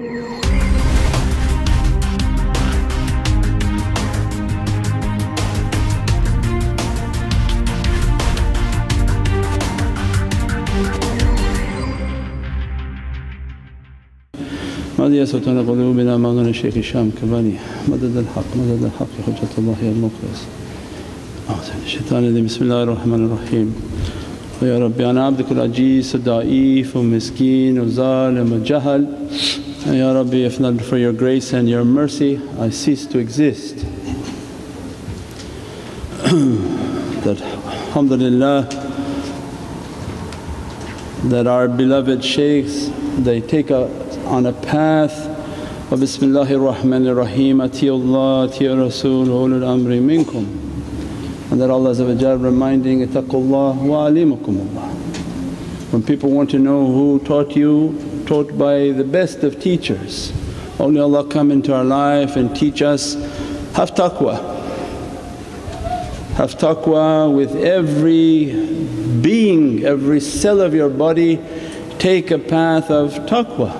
Mahdi ya Sultan qulubina Mawlana Shaykh Hisham Qabbani madad al-haq hujjatullahi al-mukhlis. Bismillahir Rahmanir Rahim. Ya Rabbi ana abduka al-ajiz da'if wa miskin wa zalim wa jahal. Ya Rabbi, if not for your grace and your mercy I cease to exist. That alhamdulillah that our beloved shaykhs, they take us on a path of Bismillahir Rahmanir Rahim, Atiyullah, Atiya Rasul, ulul amri minkum. And that Allah reminding, Ittaqullah wa alimukumullah. When people want to know who taught you, taught by the best of teachers. Awliya come into our life and teach us, have taqwa. Have taqwa with every being, every cell of your body, take a path of taqwa,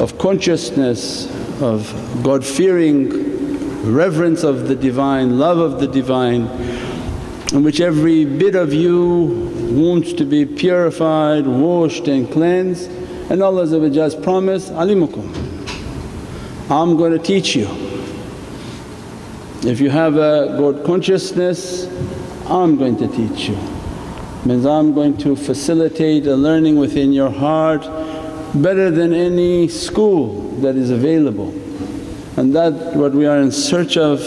of consciousness, of God-fearing, reverence of the Divine, love of the Divine, in which every bit of you wants to be purified, washed and cleansed. And Allah's promise, alimukum, I'm going to teach you. If you have a God consciousness, I'm going to teach you. Means I'm going to facilitate a learning within your heart better than any school that is available. And that's what we are in search of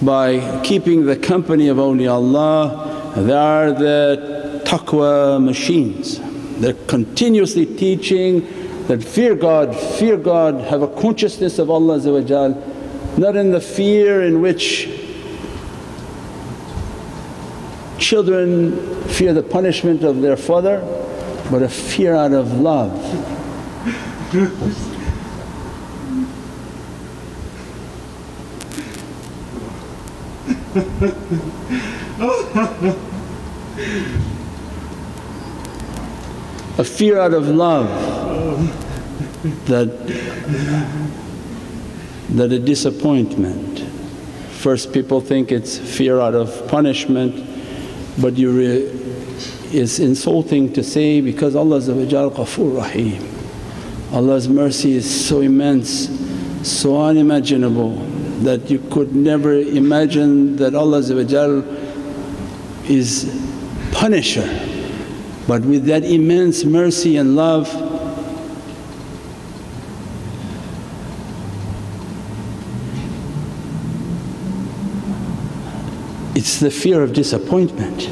by keeping the company of awliyaullah. They are the taqwa machines. They're continuously teaching that fear God, have a consciousness of Allah, not in the fear in which children fear the punishment of their father, but a fear out of love. A fear out of love that a disappointment. First people think it's fear out of punishment, but it's insulting to say because Allah Ghafoor Rahim. Allah's mercy is so immense, so unimaginable that you could never imagine that Allah is punisher. But with that immense mercy and love, it's the fear of disappointment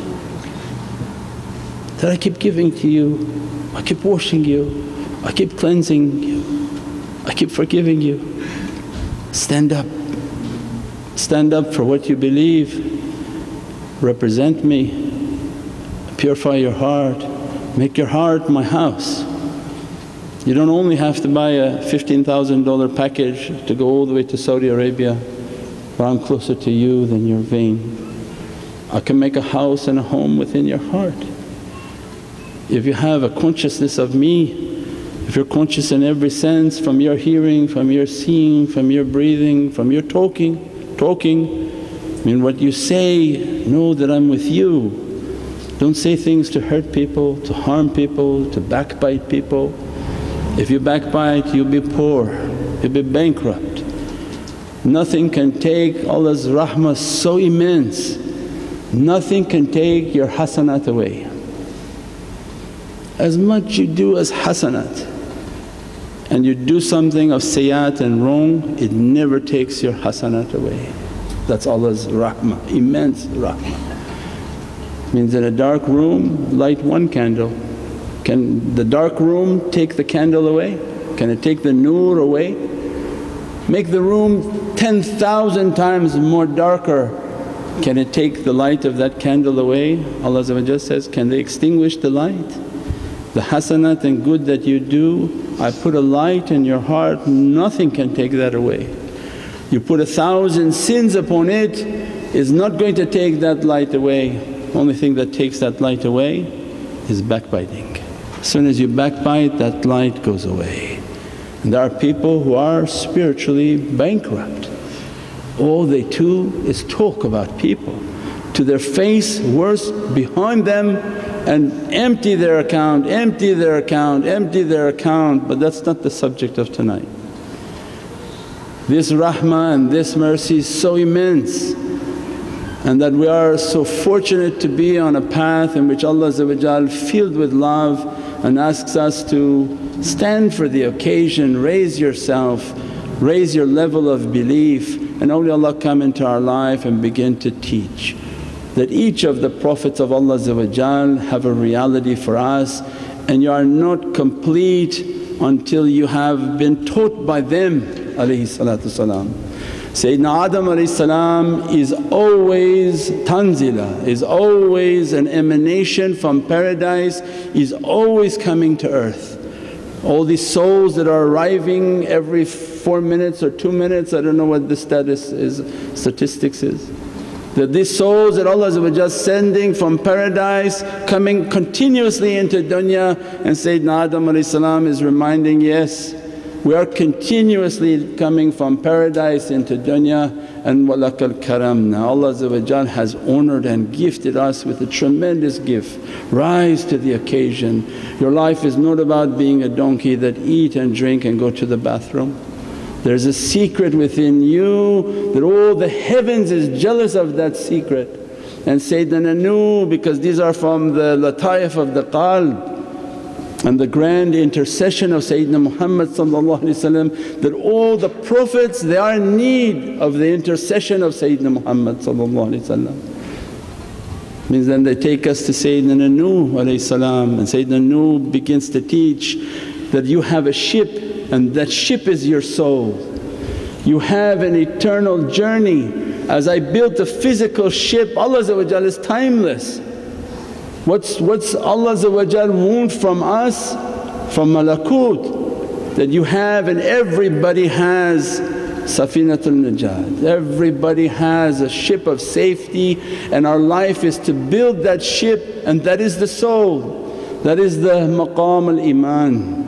that I keep giving to you, I keep washing you, I keep cleansing you, I keep forgiving you. Stand up for what you believe, represent me, purify your heart, make your heart my house. You don't only have to buy a $15,000 package to go all the way to Saudi Arabia, but I'm closer to you than your vein. I can make a house and a home within your heart. If you have a consciousness of me, if you're conscious in every sense, from your hearing, from your seeing, from your breathing, from your talking, in what you say, know that I'm with you. Don't say things to hurt people, to harm people, to backbite people. If you backbite you'll be poor, you'll be bankrupt. Nothing can take Allah's rahmah so immense, nothing can take your hasanat away. As much you do as hasanat and you do something of sayyat and wrong, it never takes your hasanat away. That's Allah's rahmah, immense rahmah. Means in a dark room light one candle. Can the dark room take the candle away? Can it take the nur away? Make the room 10,000 times more darker, can it take the light of that candle away? Allah says, can they extinguish the light? The hasanat and good that you do, I put a light in your heart, nothing can take that away. You put 1,000 sins upon it, is not going to take that light away. Only thing that takes that light away is backbiting. As soon as you backbite, that light goes away. And there are people who are spiritually bankrupt. All they do is talk about people to their face, worse behind them, and empty their account, empty their account, empty their account. But that's not the subject of tonight. This rahmah and this mercy is so immense, and that we are so fortunate to be on a path in which Allah filled with love and asks us to stand for the occasion, raise yourself, raise your level of belief, and awliyaullah come into our life and begin to teach that each of the Prophets of Allah have a reality for us, and you are not complete until you have been taught by them ﷺ. Sayyidina Adam ﷺ is always tanzila, is always an emanation from paradise, is always coming to earth. All these souls that are arriving every 4 minutes or 2 minutes, I don't know what the statistics is, that these souls that Allah is sending from paradise coming continuously into dunya, and Sayyidina Adam is reminding, yes, we are continuously coming from paradise into dunya, and walakal karamna. Allah has honoured and gifted us with a tremendous gift. Rise to the occasion. Your life is not about being a donkey that eat and drink and go to the bathroom. There's a secret within you that all the heavens is jealous of that secret. And Sayyidina Nuh, because these are from the lataif of the qalb and the grand intercession of Sayyidina Muhammad, that all the Prophets they are in need of the intercession of Sayyidina Muhammad. Means then they take us to Sayyidina Nuh and Sayyidina Nuh begins to teach that you have a ship, and that ship is your soul. You have an eternal journey. As I built a physical ship, Allah is timeless. What's Allah want from us? From malakut, that you have, and everybody has Safinatul Najat. Everybody has a ship of safety, and our life is to build that ship, and that is the soul. That is the maqam al-iman.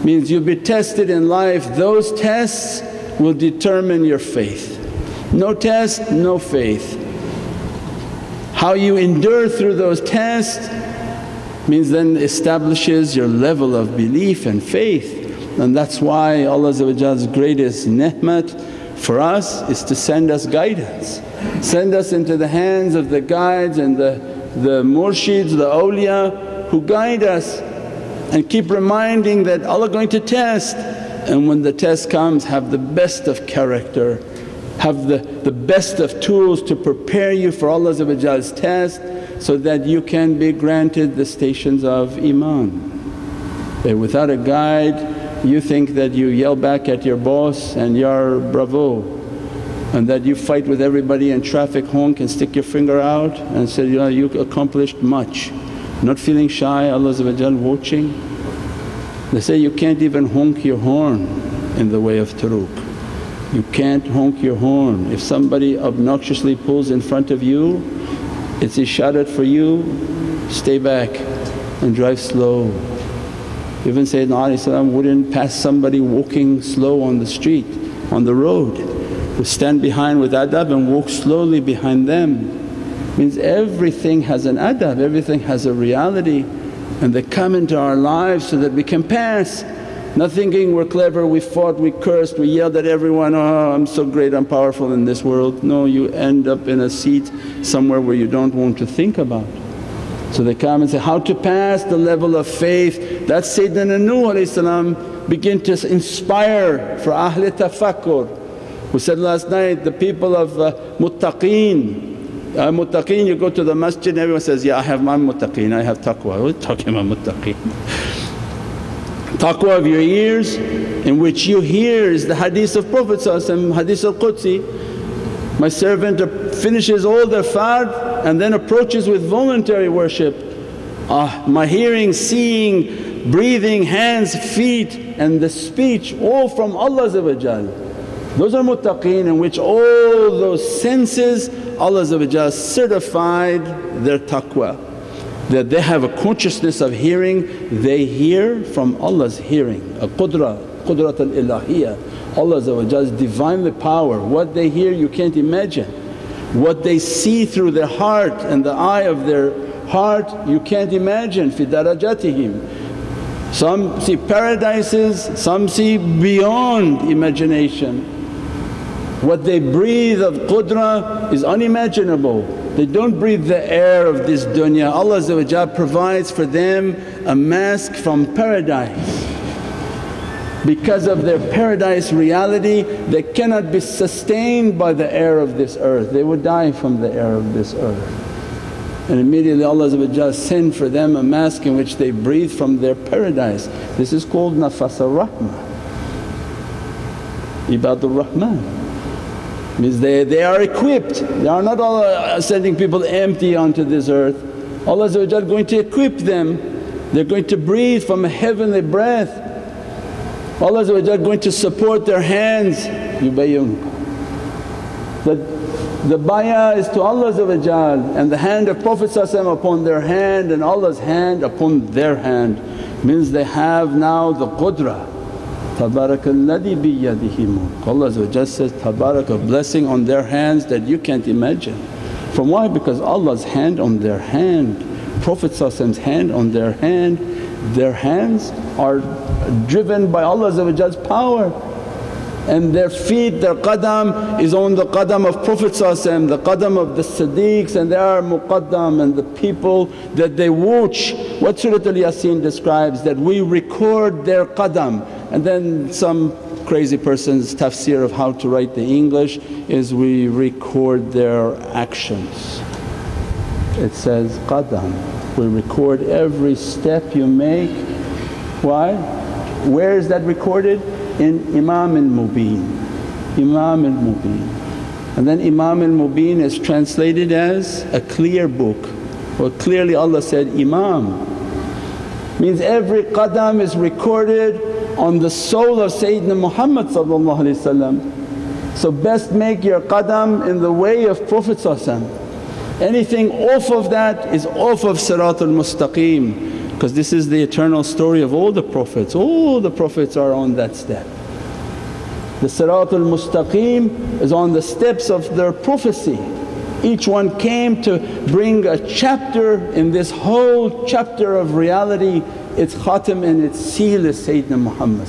Means you'll be tested in life, those tests will determine your faith. No test, no faith. How you endure through those tests means then establishes your level of belief and faith. And that's why Allah's greatest ni'mat for us is to send us guidance, send us into the hands of the guides and the murshids, the awliya who guide us, and keep reminding that Allah going to test, and when the test comes have the best of character, have the best of tools to prepare you for Allah's test, so that you can be granted the stations of iman. That without a guide you think that you yell back at your boss and you're bravo, and that you fight with everybody in traffic, honk and stick your finger out and say, you accomplished much. Not feeling shy, Allah's watching. They say you can't even honk your horn in the way of turuq. You can't honk your horn. If somebody obnoxiously pulls in front of you, it's isharat for you, stay back and drive slow. Even Sayyidina wouldn't pass somebody walking slow on the street, on the road. Would stand behind with adab and walk slowly behind them. Means everything has an adab, everything has a reality, and they come into our lives so that we can pass. Not thinking we're clever, we fought, we cursed, we yelled at everyone, oh I'm so great, I'm powerful in this world. No, you end up in a seat somewhere where you don't want to think about. So they come and say, how to pass the level of faith. That's Sayyidina Nuh begin to inspire for ahlul tafakkur. We said last night, the people of muttaqeen. Muttaqeen, you go to the masjid and everyone says, yeah I have my muttaqeen, I have taqwa. What are you talking about muttaqeen? Taqwa of your ears, in which you hear is the hadith of Prophet hadith al-Qudsi. My servant finishes all their fard and then approaches with voluntary worship. My hearing, seeing, breathing, hands, feet and the speech all from Allah. Those are muttaqeen, in which all those senses Allah certified their taqwa. That they have a consciousness of hearing, they hear from Allah's hearing, a qudra. al-qudrat al-ilahiyya. Allah's Divinely power. What they hear you can't imagine. What they see through their heart and the eye of their heart you can't imagine. fi darajatihim. Some see paradises, some see beyond imagination. What they breathe of qudra is unimaginable. They don't breathe the air of this dunya. Allah provides for them a mask from paradise. Because of their paradise reality they cannot be sustained by the air of this earth, they would die from the air of this earth. And immediately Allah send for them a mask in which they breathe from their paradise. This is called nafas ar-rahmah, ibadur rahman. Means they are equipped, they are not all sending people empty onto this earth. Allah going to equip them, they're going to breathe from a heavenly breath. Allah going to support their hands, yubayyun. The bayah is to Allah and the hand of Prophet upon their hand and Allah's hand upon their hand. Means they have now the qudra. Tabarakalladhi biyadihi mulk. Allah says, tabarak, blessing on their hands that you can't imagine. From why? Because Allah's hand on their hand, Prophet's hand on their hand. Their hands are driven by Allah's power, and their feet, their qadam is on the qadam of Prophet, the qadam of the Siddiqs, and they are muqaddam, and the people that they watch. What Surah Al-Yasin describes, that we record their qadam. And then some crazy person's tafsir of how to write the English is we record their actions. It says qadam, we record every step you make. Why? Where is that recorded? In Imam al-Mubin, Imam al-Mubin. And then Imam al-Mubin is translated as a clear book. Well, clearly Allah said Imam, means every qadam is recorded on the soul of Sayyidina Muhammad. So best make your qadam in the way of Prophet. Anything off of that is off of Siratul Mustaqim, because this is the eternal story of all the Prophets. All the Prophets are on that step. The Siratul Mustaqim is on the steps of their prophecy. Each one came to bring a chapter in this whole chapter of reality. Its khatam and its seal is Sayyidina Muhammad.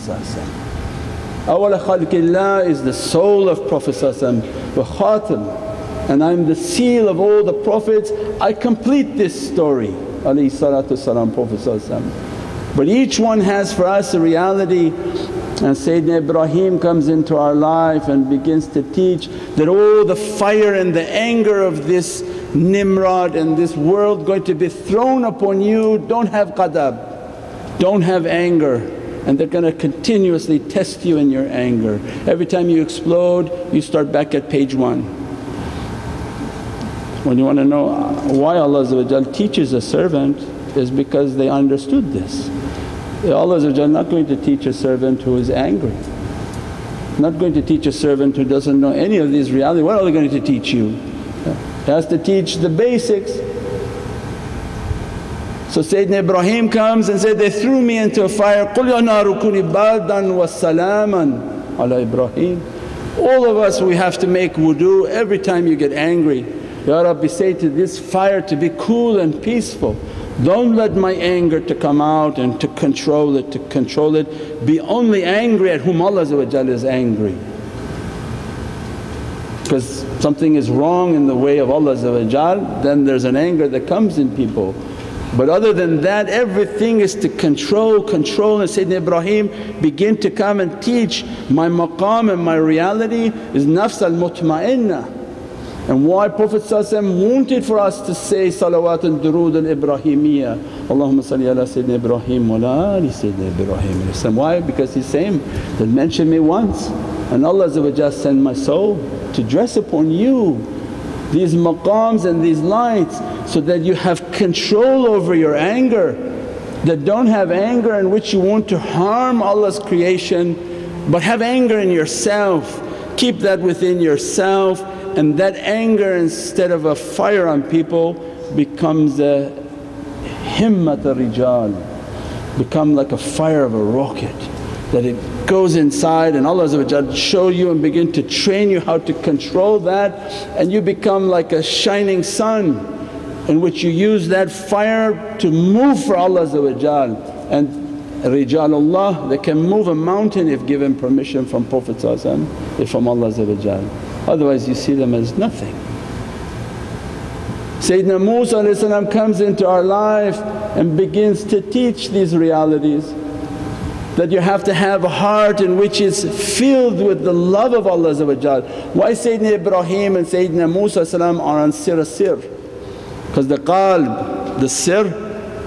Awwal khalqillah is the soul of Prophet wa khatam, and I'm the seal of all the Prophets. I complete this story alayhi salatu salam, Prophet. But each one has for us a reality. And Sayyidina Ibrahim comes into our life and begins to teach that all the fire and the anger of this Nimrod and this world going to be thrown upon you. Don't have qadab, don't have anger, and they're going to continuously test you in your anger. Every time you explode you start back at page 1. When you want to know why Allah teaches a servant is because they understood this. Allah is not going to teach a servant who is angry, not going to teach a servant who doesn't know any of these realities. What are they going to teach you? He has to teach the basics. So Sayyidina Ibrahim comes and said, they threw me into a fire, قُلْ يَا نَارُ كُونِي بَارْدًا وَسَلَامًا عَلَى Ibrahim. All of us we have to make wudu every time you get angry. Ya Rabbi, say to this fire to be cool and peaceful. Don't let my anger to come out and to control it, Be only angry at whom Allah is angry. Because something is wrong in the way of Allah, then there's an anger that comes in people. But other than that everything is to control. And Sayyidina Ibrahim begin to come and teach, my maqam and my reality is nafs al-mutma'innah. And why Prophet wanted for us to say salawat and durood al-Ibrahimiyya, Allahumma salli ala Sayyidina Ibrahim wa ala ali Sayyidina Ibrahim. Why? Because He's saying that mention me once and Allah send my soul to dress upon you these maqams and these lights, so that you have control over your anger. That don't have anger in which you want to harm Allah's creation, but have anger in yourself. Keep that within yourself, and that anger instead of a fire on people becomes a himmat al-rijal, become like a fire of a rocket that it goes inside and Allah show you and begin to train you how to control that, and you become like a shining sun in which you use that fire to move for Allah. And Rijalullah, they can move a mountain if given permission from Prophet if from Allah. Otherwise you see them as nothing. Sayyidina Musa comes into our life and begins to teach these realities, that you have to have a heart in which is filled with the love of Allah. Why Sayyidina Ibrahim and Sayyidina Musa are on sir because the qalb, the sir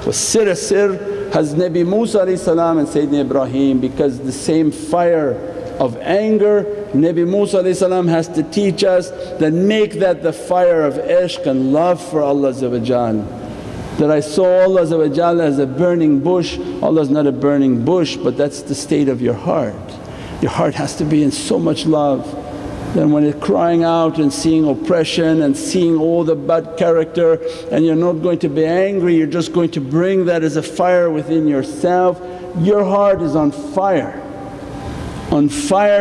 was sir has Nabi Musa and Sayyidina Ibrahim, because the same fire of anger Nabi Musa has to teach us that make that the fire of ishq and love for Allah. That I saw Allah as a burning bush. Allah's not a burning bush, but that's the state of your heart. Your heart has to be in so much love. Then when it's crying out and seeing oppression and seeing all the bad character, and you're not going to be angry, you're just going to bring that as a fire within yourself. Your heart is on fire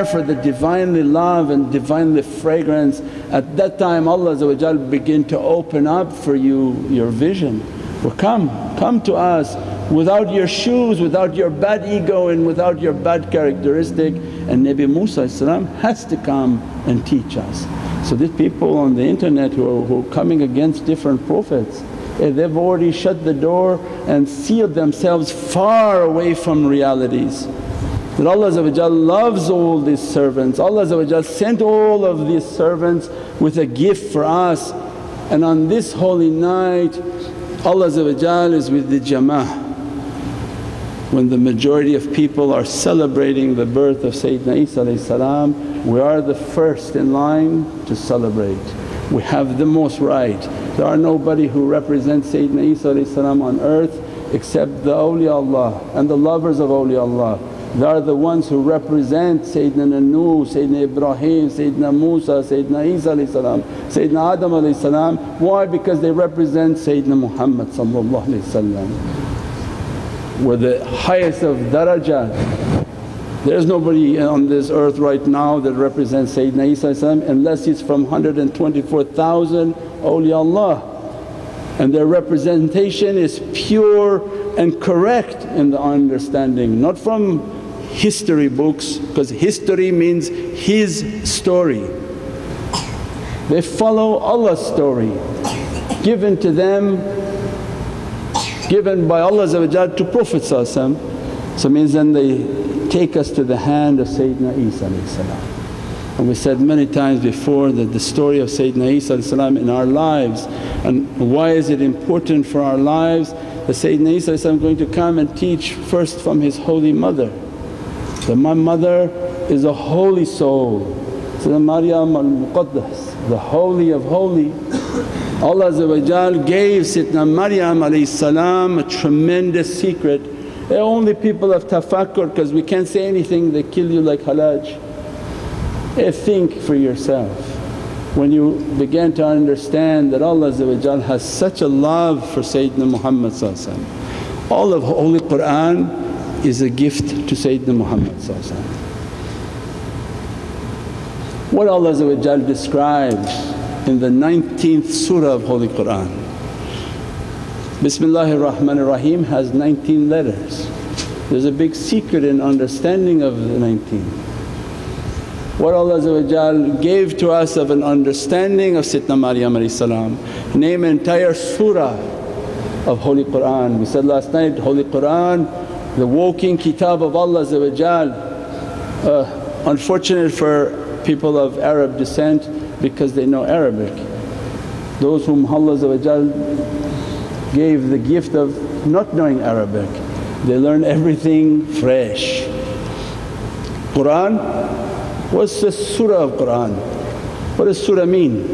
for the Divinely love and Divinely fragrance. At that time Allah begin to open up for you your vision. Well, come to us without your shoes, without your bad ego and without your bad characteristic, and Nabi Musa has to come and teach us. So these people on the internet who are coming against different prophets, they've already shut the door and sealed themselves far away from realities. That Allah loves all these servants, Allah sent all of these servants with a gift for us, and on this holy night Allah is with the jama'ah. When the majority of people are celebrating the birth of Sayyidina Isa, we are the first in line to celebrate. We have the most right. There are nobody who represents Sayyidina Isa on earth except the awliya Allah and the lovers of awliya Allah. They are the ones who represent Sayyidina Nuh, Sayyidina Ibrahim, Sayyidina Musa, Sayyidina Isa, Sayyidina Adam. Why? Because they represent Sayyidina Muhammad. We're the highest of darajat. There's nobody on this earth right now that represents Sayyidina Isa unless he's from 124,000 awliya Allah, and their representation is pure and correct in the understanding, not from history books, because history means his story. They follow Allah's story given to them, given by Allah to Prophet. So means then they take us to the hand of Sayyidina Isa. And we said many times before that the story of Sayyidina Isa in our lives, and why is it important for our lives, that Sayyidina Isa is going to come and teach first from his holy mother. That my mother is a holy soul, Sayyidina Maryam al-Muqaddas, the holy of holy. Allah gave Sayyidina Maryam a tremendous secret. They're only people of tafakkur, because we can't say anything, they kill you like halaj. Think for yourself. When you begin to understand that Allah has such a love for Sayyidina Muhammad, all of Holy Qur'an is a gift to Sayyidina Muhammad. What Allah describes in the 19th surah of Holy Qur'an. Bismillahir Rahmanir Rahim has 19 letters. There's a big secret in understanding of the 19. What Allah gave to us of an understanding of Sayyidina Maryam, name an entire surah of Holy Qur'an. We said last night, Holy Qur'an, the walking kitab of Allah. Unfortunate for people of Arab descent because they know Arabic. Those whom Allah gave the gift of not knowing Arabic, they learn everything fresh. Qur'an, what's the surah of Qur'an? What does surah mean?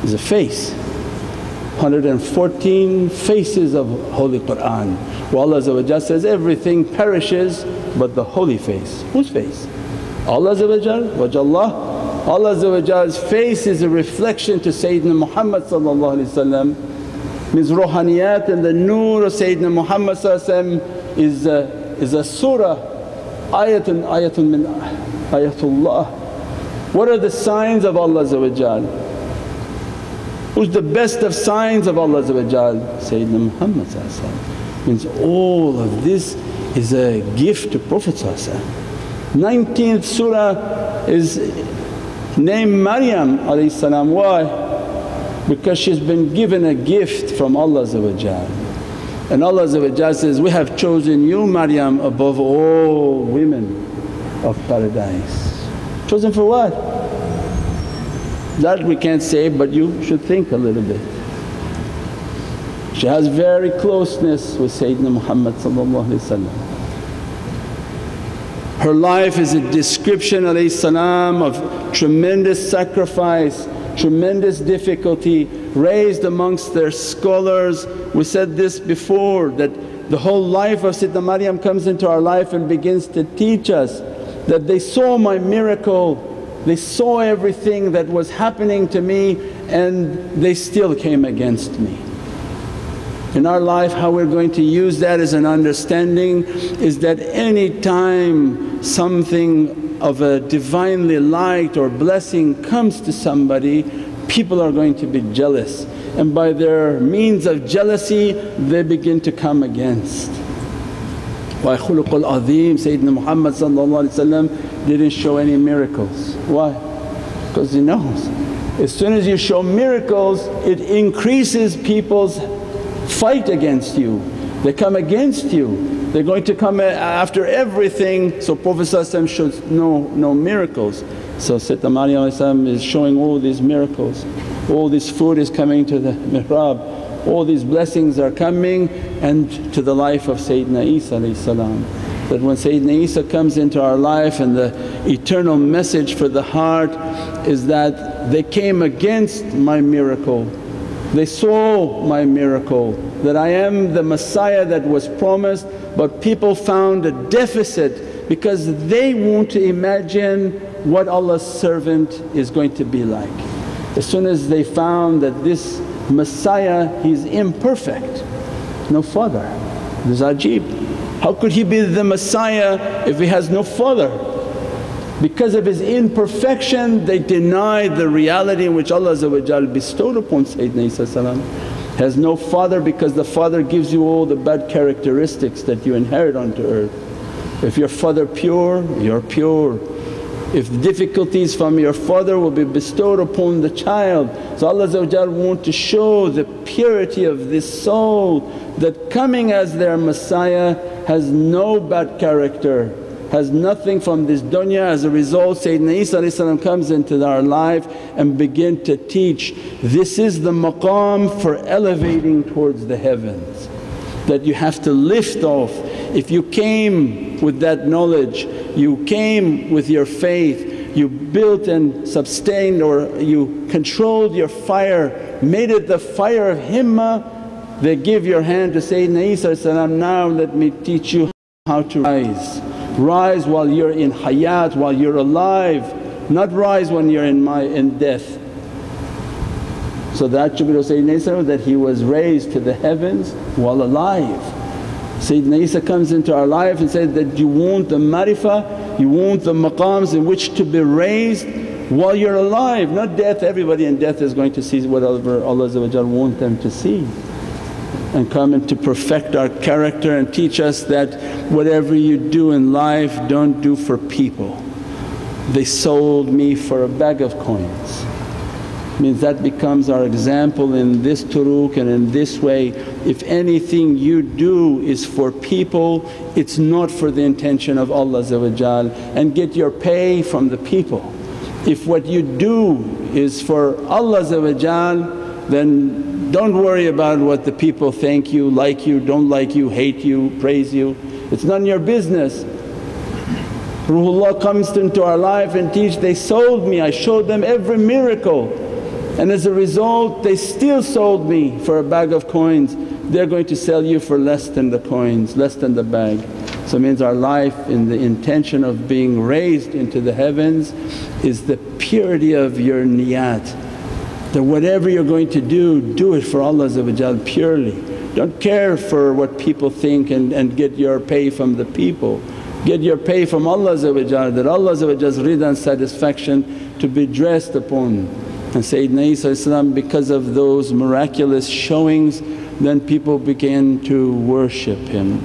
It's a face. 114 faces of Holy Qur'an. Well, Allah says, everything perishes but the holy face. Whose face? Allah Wajallah. Allah's face is a reflection to Sayyidina Muhammad, means ruhaniyat and the nur of Sayyidina Muhammad is a surah, ayatun min ayatullah. What are the signs of Allah? Who's the best of signs of Allah? Sayyidina Muhammad. Means all of this is a gift to Prophet. 19th surah is named Maryam. Why? Because she's been given a gift from Allah. And Allah says, we have chosen you Maryam above all women of paradise. Chosen for what? That we can't say, but you should think a little bit. She has very closeness with Sayyidina Muhammad. Her life is a description of tremendous sacrifice, tremendous difficulty, raised amongst their scholars. We said this before, that the whole life of Sayyidina Maryam comes into our life and begins to teach us that they saw my miracle, they saw everything that was happening to me and they still came against me. In our life how we're going to use that as an understanding is that any time something of a Divinely light or blessing comes to somebody, people are going to be jealous, and by their means of jealousy they begin to come against. Why khuluqul azim, Sayyidina Muhammad didn't show any miracles. Why? Because he knows as soon as you show miracles it increases people's fight against you, they come against you, they're going to come after everything. So Prophet shows no miracles. So Sayyidina Maryam is showing all these miracles, all this food is coming to the mihrab, all these blessings are coming, and to the life of Sayyidina Isa. That when Sayyidina Isa comes into our life, and the eternal message for the heart is that they came against my miracle, they saw my miracle, that I am the Messiah that was promised, but people found a deficit because they want to imagine what Allah's servant is going to be like. As soon as they found that this Messiah, he's imperfect, no father. This is ajib. How could he be the Messiah if he has no father? Because of his imperfection they denied the reality in which Allah bestowed upon Sayyidina Isa. Has no father because the father gives you all the bad characteristics that you inherit onto earth. If your father pure, you're pure. If the difficulties from your father will be bestowed upon the child. So Allah want to show the purity of this soul, that coming as their Messiah has no bad character, has nothing from this dunya. As a result Sayyidina Isa comes into our life and begin to teach, this is the maqam for elevating towards the heavens, that you have to lift off. If you came with that knowledge, you came with your faith, you built and sustained, or you controlled your fire, made it the fire of himmah, they give your hand to Sayyidina Isa, now let me teach you how to rise. Rise while you're in hayat, while you're alive, not rise when you're in death. So the attribute of Sayyidina Isa that he was raised to the heavens while alive. Sayyidina Isa comes into our life and says that you want the marifah, you want the maqams in which to be raised while you're alive, not death. Everybody in death is going to see whatever Allah want them to see, and come and to perfect our character and teach us that whatever you do in life don't do for people. They sold me for a bag of coins. Means that becomes our example in this turuq and in this way. If anything you do is for people, it's not for the intention of Allah, and get your pay from the people. If what you do is for Allah, then don't worry about what the people think you, like you, don't like you, hate you, praise you. It's none your business. Ruhullah comes into our life and teach, they sold me, I showed them every miracle, and as a result they still sold me for a bag of coins. They're going to sell you for less than the coins, less than the bag. So it means our life in the intention of being raised into the heavens is the purity of your niyat, that whatever you're going to do, do it for Allah purely. Don't care for what people think and get your pay from the people. Get your pay from Allah, that Allah's rida and satisfaction to be dressed upon. And Sayyidina Isa because of those miraculous showings, then people began to worship him.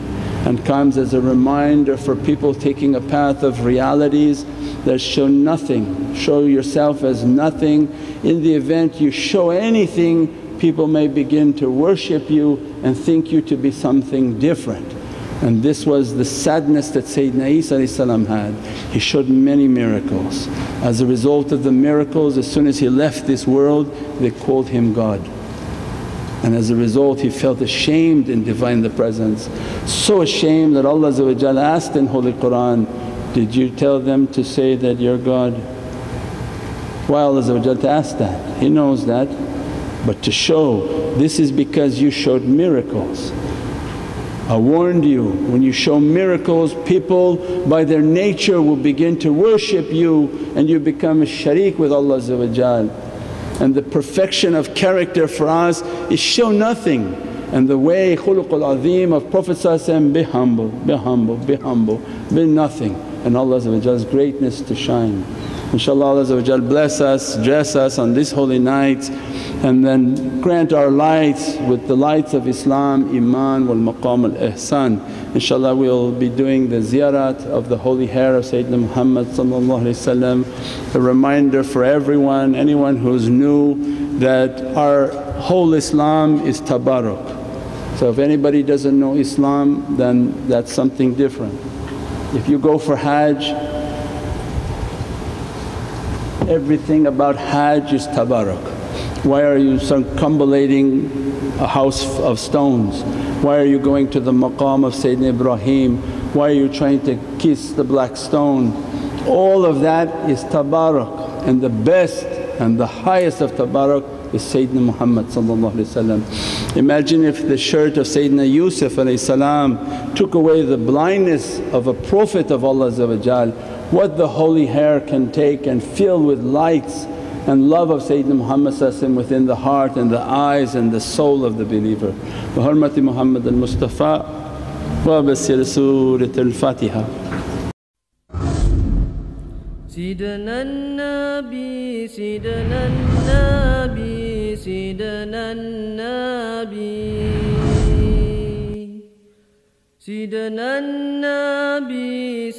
And comes as a reminder for people taking a path of realities that show nothing, show yourself as nothing. In the event you show anything, people may begin to worship you and think you to be something different. And this was the sadness that Sayyidina Isa had. He showed many miracles. As a result of the miracles, as soon as he left this world, they called him God. And as a result he felt ashamed in Divine the Presence, so ashamed that Allah asked in Holy Qur'an, did you tell them to say that you're God? Why Allah to ask that? He knows that. But to show, this is because you showed miracles. I warned you, when you show miracles, people by their nature will begin to worship you and you become a shareek with Allah. And the perfection of character for us is show nothing. And the way khuluqul azim of Prophet be humble, be humble, be humble, be nothing, and Allah's greatness to shine. InshaAllah Allah bless us, dress us on this holy night, and then grant our lights with the lights of Islam, iman wal maqam al ihsan. InshaAllah we'll be doing the ziyarat of the holy hair of Sayyidina Muhammad, a reminder for everyone, anyone who's new, that our whole Islam is tabarruk. So if anybody doesn't know Islam, then that's something different. If you go for Hajj, everything about Hajj is tabarruk. Why are you circumambulating a house of stones? Why are you going to the maqam of Sayyidina Ibrahim? Why are you trying to kiss the black stone? All of that is tabarruk, and the best and the highest of tabarruk is Sayyidina Muhammad. Imagine if the shirt of Sayyidina Yusuf took away the blindness of a Prophet of Allah, what the holy hair can take and fill with lights and love of Sayyidina Muhammad within the heart and the eyes and the soul of the believer. Bi hurmati Muhammad al-Mustafa wa bi sirri Surat al-Fatiha. Sidana Nabi, Sidana Nabi, Sidana Nabi, Sidana Nabi.